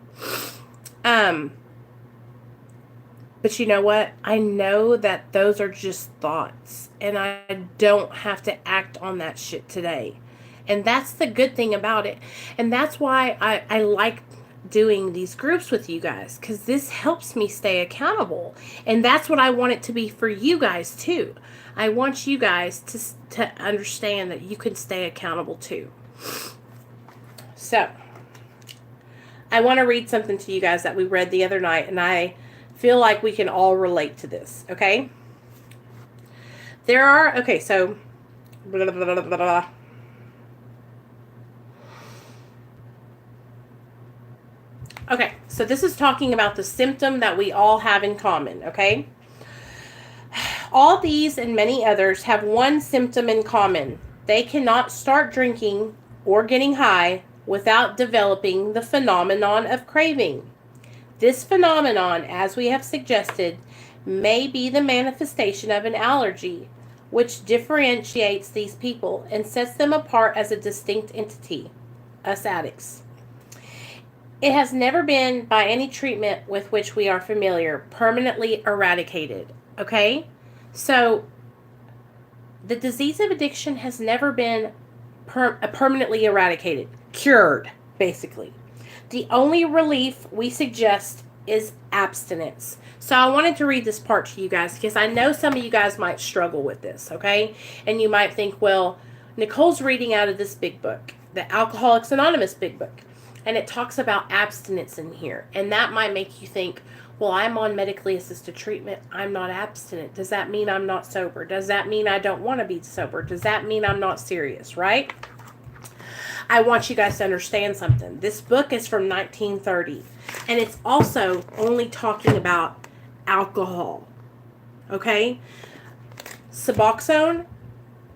But you know what? I know that those are just thoughts. And I don't have to act on that shit today. And that's the good thing about it. And that's why I like doing these groups with you guys, because this helps me stay accountable. And that's what I want it to be for you guys too. I want you guys to understand that you can stay accountable too. So I want to read something to you guys that we read the other night, and I feel like we can all relate to this, okay? So blah, blah, blah, blah, blah. Okay, so this is talking about the symptom that we all have in common, okay? All these and many others have one symptom in common. They cannot start drinking or getting high without developing the phenomenon of craving. This phenomenon, as we have suggested, may be the manifestation of an allergy, which differentiates these people and sets them apart as a distinct entity, us addicts. It has never been, by any treatment with which we are familiar, permanently eradicated, okay? So, the disease of addiction has never been permanently eradicated, cured, basically. The only relief we suggest is abstinence. So I wanted to read this part to you guys because I know some of you guys might struggle with this, okay? And you might think, well, Nicole's reading out of this big book, the Alcoholics Anonymous big book, and it talks about abstinence in here. And that might make you think, well, I'm on medically assisted treatment. I'm not abstinent. Does that mean I'm not sober? Does that mean I don't want to be sober? Does that mean I'm not serious, right? I want you guys to understand something. This book is from 1930, and it's also only talking about alcohol, okay? Suboxone,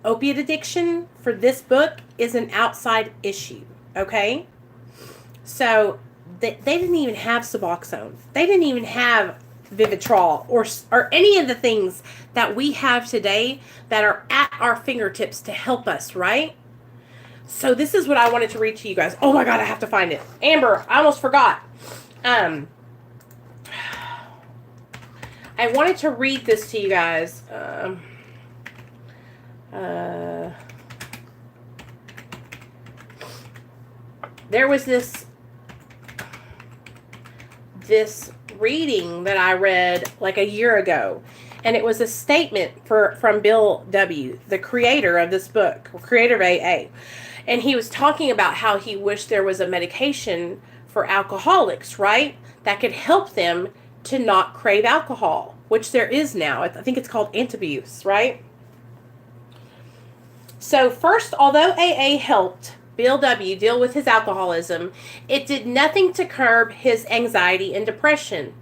opiate addiction, for this book is an outside issue, okay? So they didn't even have Suboxone. They didn't even have Vivitrol or any of the things that we have today that are at our fingertips to help us, right? So this is what I wanted to read to you guys. Oh my God, I have to find it. Amber, I almost forgot. I wanted to read this to you guys. There was this reading that I read like a year ago, and it was a statement from Bill W., the creator of this book, creator of AA. And he was talking about how he wished there was a medication for alcoholics, right? That could help them to not crave alcohol, which there is now. I think it's called Antabuse, right? So first, although AA helped Bill W. deal with his alcoholism, it did nothing to curb his anxiety and depression.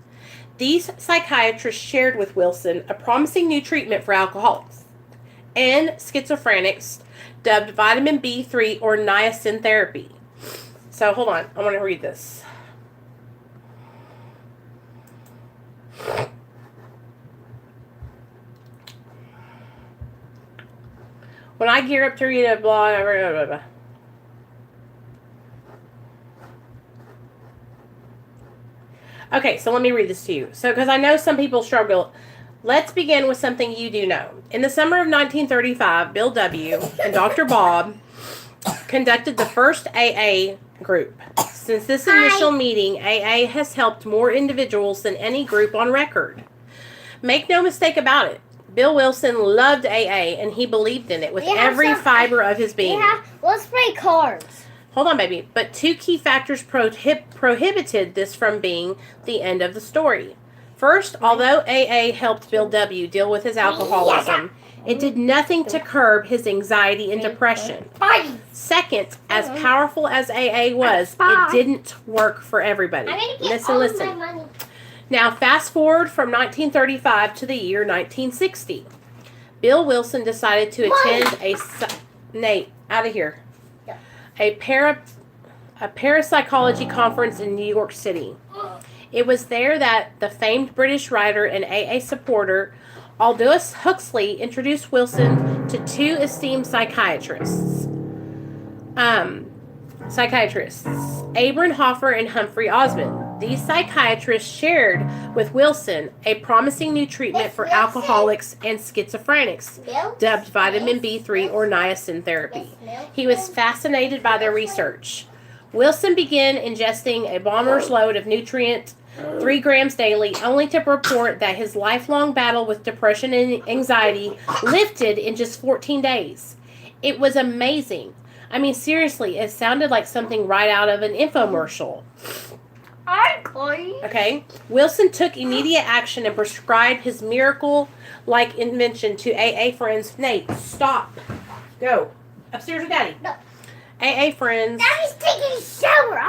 These psychiatrists shared with Wilson a promising new treatment for alcoholics and schizophrenics dubbed vitamin B3 or niacin therapy. So hold on, I want to read this. When I gear up to read a blah, blah, blah, blah. Okay, so let me read this to you. So, because I know some people struggle. Let's begin with something you do know. In the summer of 1935, Bill W. and Dr. Bob conducted the first AA group. Since this initial meeting, AA has helped more individuals than any group on record. Make no mistake about it. Bill Wilson loved AA, and he believed in it with every fiber of his being. Let's play cards. Hold on, baby. But two key factors prohibited this from being the end of the story. First, although AA helped Bill W. deal with his alcoholism, it did nothing to curb his anxiety and depression. Second, as powerful as AA was, it didn't work for everybody. Listen. Now, fast forward from 1935 to the year 1960. Bill Wilson decided to attend Nate, out of here. A parapsychology conference in New York City. It was there that the famed British writer and AA supporter Aldous Huxley introduced Wilson to two esteemed psychiatrists, Abram Hoffer and Humphrey Osmond. These psychiatrists shared with Wilson a promising new treatment for alcoholics and schizophrenics, dubbed vitamin B3 or niacin therapy. He was fascinated by their research. Wilson began ingesting a bomber's load of nutrient, 3 grams daily, only to report that his lifelong battle with depression and anxiety lifted in just 14 days. It was amazing. I mean, seriously, it sounded like something right out of an infomercial. Okay. Wilson took immediate action and prescribed his miracle-like invention to AA friends. Nate, stop. Go. Upstairs with Daddy. No. AA friends. Daddy's taking a shower.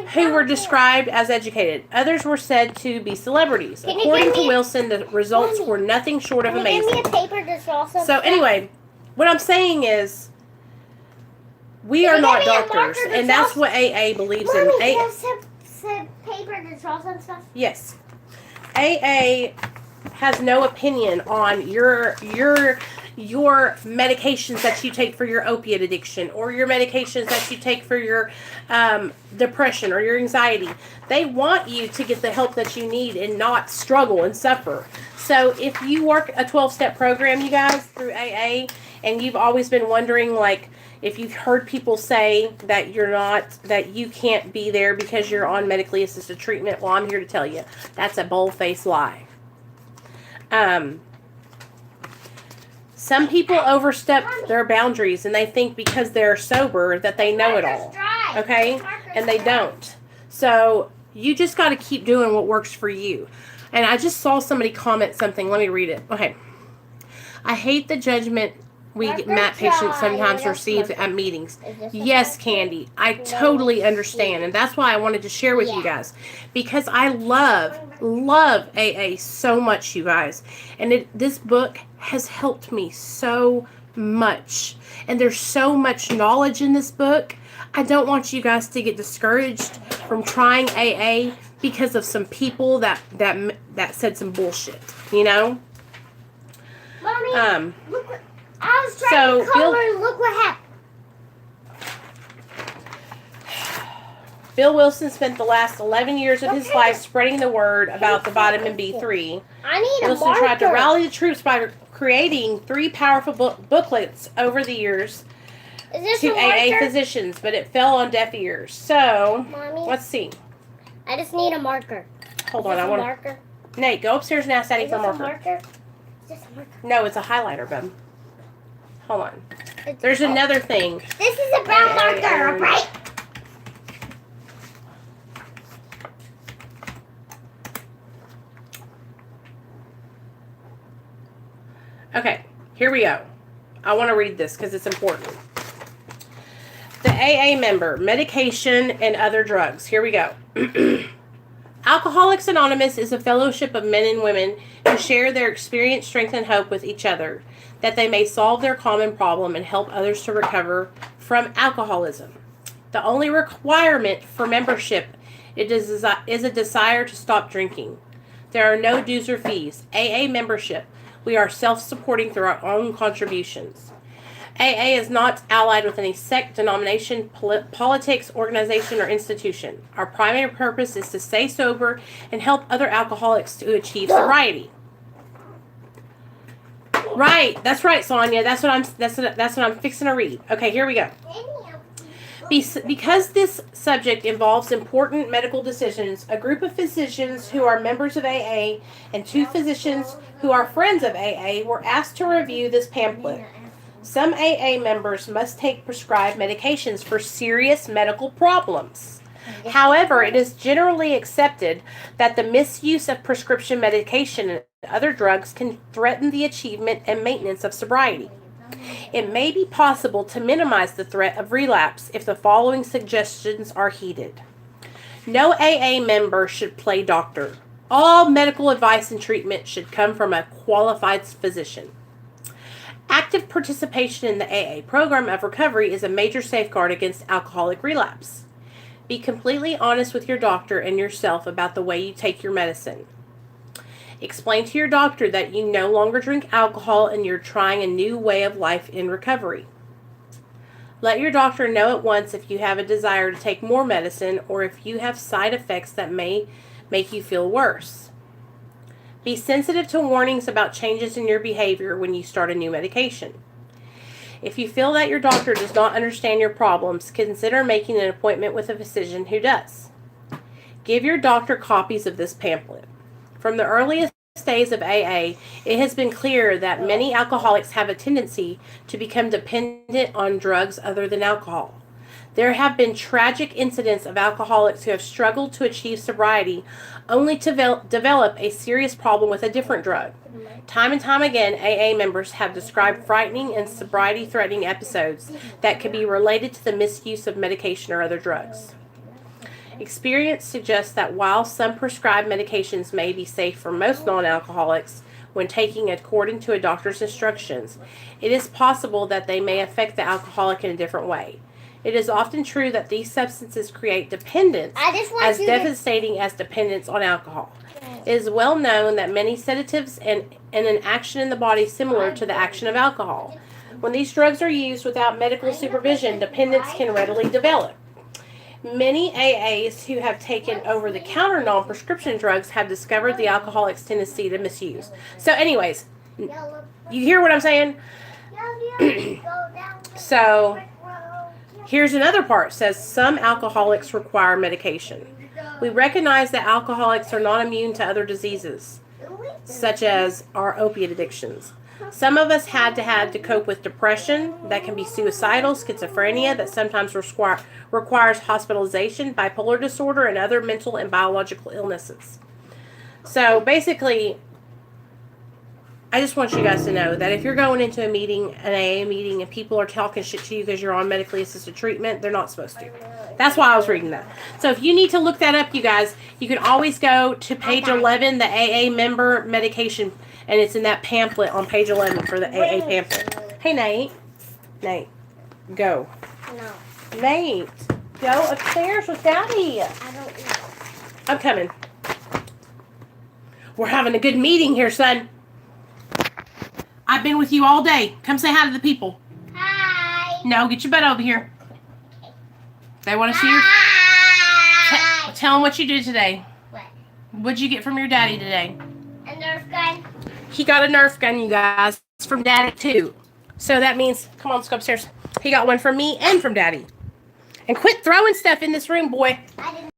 Who were described as educated. Others were said to be celebrities. According to Wilson, the results were nothing short of amazing. Give me a paper to draw some So anyway, what I'm saying is, we are not doctors, and that's what AA believes in. Some paper to draw some stuff? Yes. AA has no opinion on your medications that you take for your opiate addiction, or your medications that you take for your depression or your anxiety. They want you to get the help that you need and not struggle and suffer. So if you work a 12-step program, you guys, through AA, and you've always been wondering, like, if you've heard people say that you can't be there because you're on medically assisted treatment, well, I'm here to tell you, that's a bold-faced lie. Some people overstep their boundaries and they think because they're sober that they know it all. Okay? And they don't. So you just got to keep doing what works for you. And I just saw somebody comment something. Let me read it. Okay. I hate the judgment MAT patients sometimes receive at meetings. Yes, Candy, I totally understand, and that's why I wanted to share with you guys, because I love AA so much, you guys, and this book has helped me so much, and there's so much knowledge in this book. I don't want you guys to get discouraged from trying AA because of some people that said some bullshit, you know. Mommy, look what I was trying to color, and look what happened. Bill Wilson spent the last 11 years of his life spreading the word about the vitamin B3. I need Wilson a marker. tried to rally the troops by creating 3 powerful booklets over the years to AA physicians, but it fell on deaf ears. So, Mommy, let's see. I just need a marker. Hold on, I want marker. Nate, go upstairs and ask Daddy for a marker. Marker? Is this a marker? No, it's a highlighter, bub. Hold on. There's another thing. This is a brown marker, right? Okay, here we go. I want to read this because it's important. The AA member, medication and other drugs. Here we go. Alcoholics Anonymous is a fellowship of men and women who share their experience, strength, and hope with each other, that they may solve their common problem and help others to recover from alcoholism. The only requirement for membership is a desire to stop drinking. There are no dues or fees. AA membership. We are self-supporting through our own contributions. AA is not allied with any sect, denomination, politics, organization, or institution. Our primary purpose is to stay sober and help other alcoholics to achieve sobriety. Right, that's right, Sonia. That's what I'm fixing to read. Okay, here we go. Because this subject involves important medical decisions, a group of physicians who are members of AA and 2 physicians who are friends of AA were asked to review this pamphlet. Some AA members must take prescribed medications for serious medical problems. However, it is generally accepted that the misuse of prescription medication and other drugs can threaten the achievement and maintenance of sobriety. It may be possible to minimize the threat of relapse if the following suggestions are heeded. No AA member should play doctor. All medical advice and treatment should come from a qualified physician. Active participation in the AA program of recovery is a major safeguard against alcoholic relapse. Be completely honest with your doctor and yourself about the way you take your medicine. Explain to your doctor that you no longer drink alcohol and you're trying a new way of life in recovery. Let your doctor know at once if you have a desire to take more medicine or if you have side effects that may make you feel worse. Be sensitive to warnings about changes in your behavior when you start a new medication. If you feel that your doctor does not understand your problems, consider making an appointment with a physician who does. Give your doctor copies of this pamphlet. From the earliest days of AA, it has been clear that many alcoholics have a tendency to become dependent on drugs other than alcohol. There have been tragic incidents of alcoholics who have struggled to achieve sobriety only to develop a serious problem with a different drug. Time and time again, AA members have described frightening and sobriety-threatening episodes that could be related to the misuse of medication or other drugs. Experience suggests that while some prescribed medications may be safe for most non-alcoholics when taken according to a doctor's instructions, it is possible that they may affect the alcoholic in a different way. It is often true that these substances create dependence as devastating as dependence on alcohol. It is well known that many sedatives and an action in the body similar to the action of alcohol. When these drugs are used without medical supervision, dependence can readily develop. Many AAs who have taken over-the-counter non-prescription drugs have discovered the alcoholic's tendency to misuse. So anyways, you hear what I'm saying? So here's another part. It says some alcoholics require medication. We recognize that alcoholics are not immune to other diseases, such as our opiate addictions. Some of us had to cope with depression that can be suicidal, schizophrenia that sometimes requires hospitalization, bipolar disorder, and other mental and biological illnesses. So basically, I just want you guys to know that if you're going into a meeting, an AA meeting, and people are talking shit to you because you're on medically assisted treatment, they're not supposed to. That's why I was reading that. So if you need to look that up, you guys, you can always go to page 11, the AA member medication, and it's in that pamphlet on page 11 for the AA pamphlet. Hey, Nate. Nate, go. No. Nate, go upstairs with Daddy. I don't know. I'm coming. We're having a good meeting here, son. I've been with you all day. Come say hi to the people. Hi. No, get your butt over here. They want to see you. Tell them what you did today. What? What'd you get from your daddy today? A Nerf gun. He got a Nerf gun, you guys. It's from Daddy, too. So that means, come on, let's go upstairs. He got one from me and from Daddy. And quit throwing stuff in this room, boy. I didn't.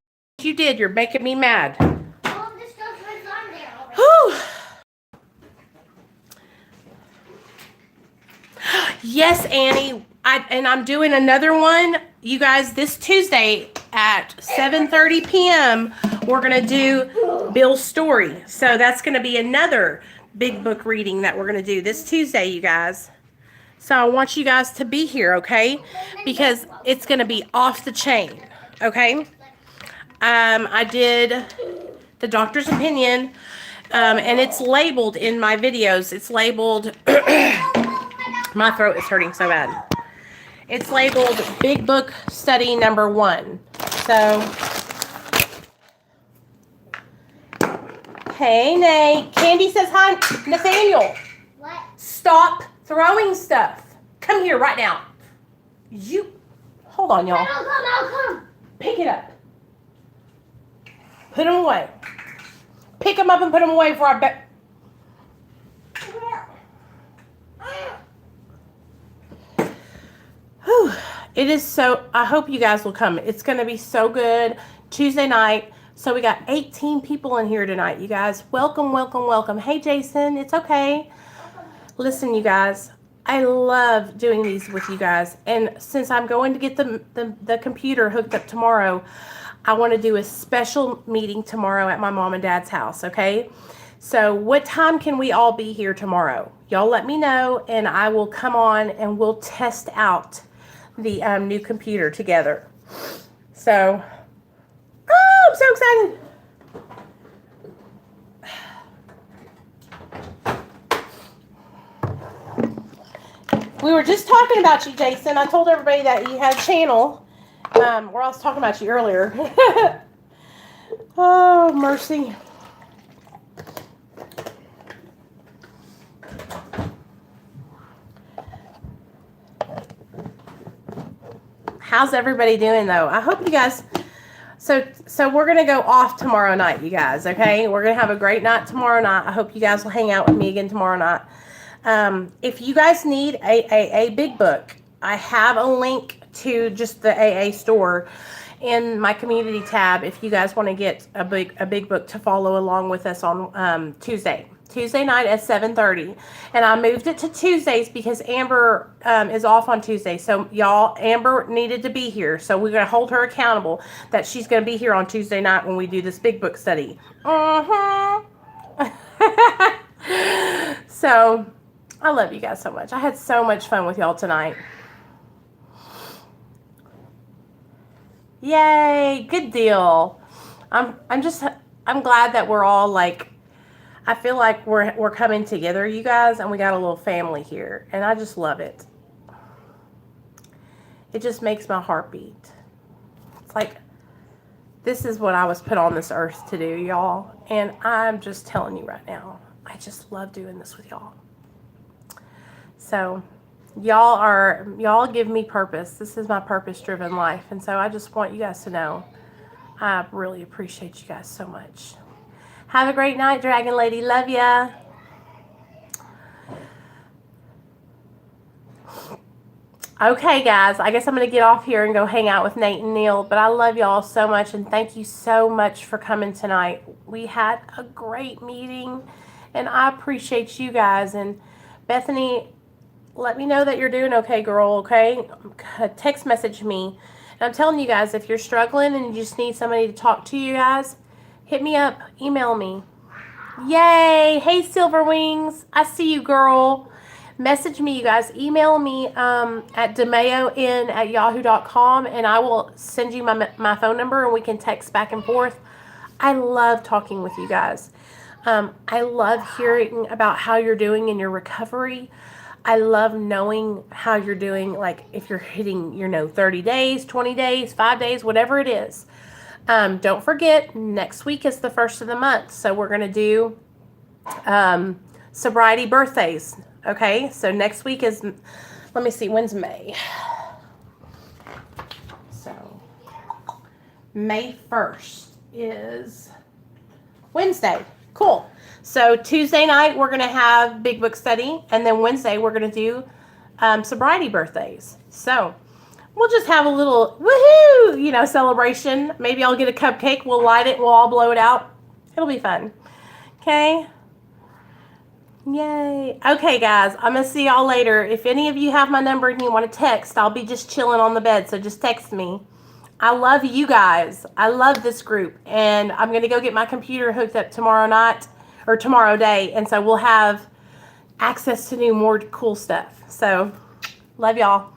You did. You're making me mad. All of the stuff was on there already. Whew. Yes, Annie. I'm doing another one. You guys, this Tuesday at 7:30 p.m., we're going to do Bill's story. So that's going to be another big book reading that we're going to do this Tuesday, you guys. So I want you guys to be here, okay? Because it's going to be off the chain, okay? I did the doctor's opinion, and it's labeled in my videos. It's labeled... My throat is hurting so bad. It's labeled Big Book Study Number 1. So, hey, Nate. Candy says hi. Nathaniel. What? Stop throwing stuff. Come here right now. You. Hold on, y'all. Come. Pick it up. Put them away. Pick them up and put them away before I bet. Whew. It is so, I hope you guys will come. It's going to be so good. Tuesday night. So we got 18 people in here tonight, you guys. Welcome, welcome, welcome. Hey, Jason. It's okay. Listen, you guys. I love doing these with you guys. And since I'm going to get the computer hooked up tomorrow, I want to do a special meeting tomorrow at my mom and dad's house, okay? So what time can we all be here tomorrow? Y'all let me know, and I will come on and we'll test out the new computer together. So, oh, I'm so excited. We were just talking about you, Jason. I told everybody that you had a channel where I was talking about you earlier. Oh, mercy. How's everybody doing, though? I hope you guys... So we're going to go off tomorrow night, you guys, okay? We're going to have a great night tomorrow night. I hope you guys will hang out with me again tomorrow night. If you guys need a big book, I have a link to just the AA store in my community tab if you guys want to get a big book to follow along with us on Tuesday night at 7:30. And I moved it to Tuesdays because Amber is off on Tuesday. So y'all, Amber needed to be here. So we're going to hold her accountable that she's going to be here on Tuesday night when we do this big book study. So I love you guys so much. I had so much fun with y'all tonight. Yay, good deal. I'm glad that we're all like, I feel like we're coming together, you guys, and we got a little family here, and I just love it. It just makes my heart beat. It's like, this is what I was put on this earth to do, y'all, and I'm just telling you right now, I just love doing this with y'all. So y'all give me purpose. This is my purpose-driven life, and so I just want you guys to know I really appreciate you guys so much. Have a great night, Dragon Lady. Love ya. Okay, guys, I guess I'm going to get off here and go hang out with Nate and Neil, but I love y'all so much, and thank you so much for coming tonight. We had a great meeting, and I appreciate you guys. And Bethany, let me know that you're doing okay, girl, okay? Text message me. And I'm telling you guys, if you're struggling and you just need somebody to talk to, you guys, hit me up. Email me. Yay! Hey, Silver Wings. I see you, girl. Message me, you guys. Email me at demeon@yahoo.com, and I will send you my phone number, and we can text back and forth. I love talking with you guys. I love hearing about how you're doing in your recovery. I love knowing how you're doing, like if you're hitting, 30 days, 20 days, 5 days, whatever it is. Don't forget, next week is the first of the month, so we're going to do sobriety birthdays. Okay, so next week is, let me see, when's May? So, May 1st is Wednesday. Cool. So, Tuesday night, we're going to have Big Book Study, and then Wednesday, we're going to do sobriety birthdays. So, we'll just have a little woohoo, celebration. Maybe I'll get a cupcake. We'll light it. We'll all blow it out. It'll be fun. Okay. Yay. Okay, guys. I'm going to see y'all later. If any of you have my number and you want to text, I'll be just chilling on the bed. So just text me. I love you guys. I love this group. And I'm going to go get my computer hooked up tomorrow night or tomorrow day. And so we'll have access to more cool stuff. So love y'all.